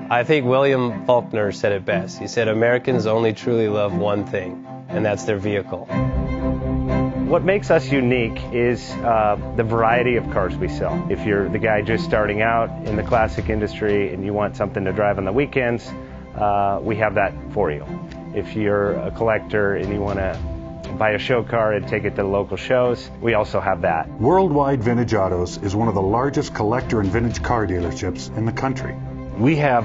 I think William Faulkner said it best. He said, Americans only truly love one thing, and that's their vehicle. What makes us unique is the variety of cars we sell. If you're the guy just starting out in the classic industry and you want something to drive on the weekends, we have that for you. If you're a collector and you want to buy a show car and take it to the local shows, we also have that. Worldwide Vintage Autos is one of the largest collector and vintage car dealerships in the country. We have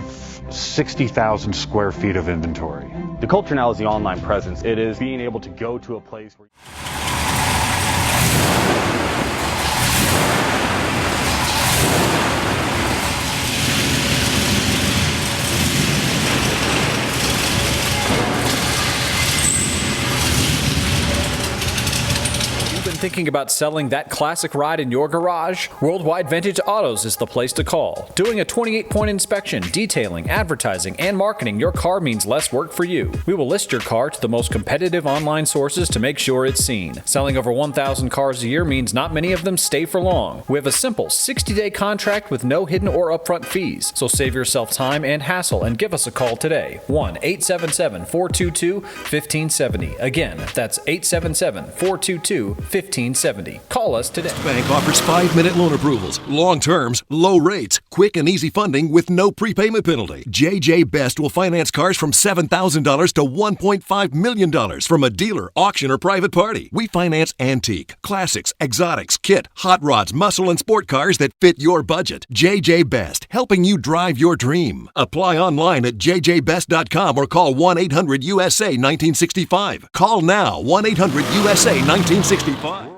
60,000 square feet of inventory. The culture now is the online presence. It is being able to go to a place where thinking about selling that classic ride in your garage? Worldwide Vintage Autos is the place to call. Doing a 28-point inspection, detailing, advertising, and marketing your car means less work for you. We will list your car to the most competitive online sources to make sure it's seen. Selling over 1,000 cars a year means not many of them stay for long. We have a simple 60-day contract with no hidden or upfront fees, so save yourself time and hassle and give us a call today. 1-877-422-1570. Again, that's 877-422-1570. Call us today. Bank offers 5-minute loan approvals, long terms, low rates, quick and easy funding with no prepayment penalty. JJ Best will finance cars from $7,000 to $1.5 million from a dealer, auction, or private party. We finance antique, classics, exotics, kit, hot rods, muscle, and sport cars that fit your budget. JJ Best, helping you drive your dream. Apply online at jjbest.com or call 1-800-USA-1965. Call now, 1-800-USA-1965.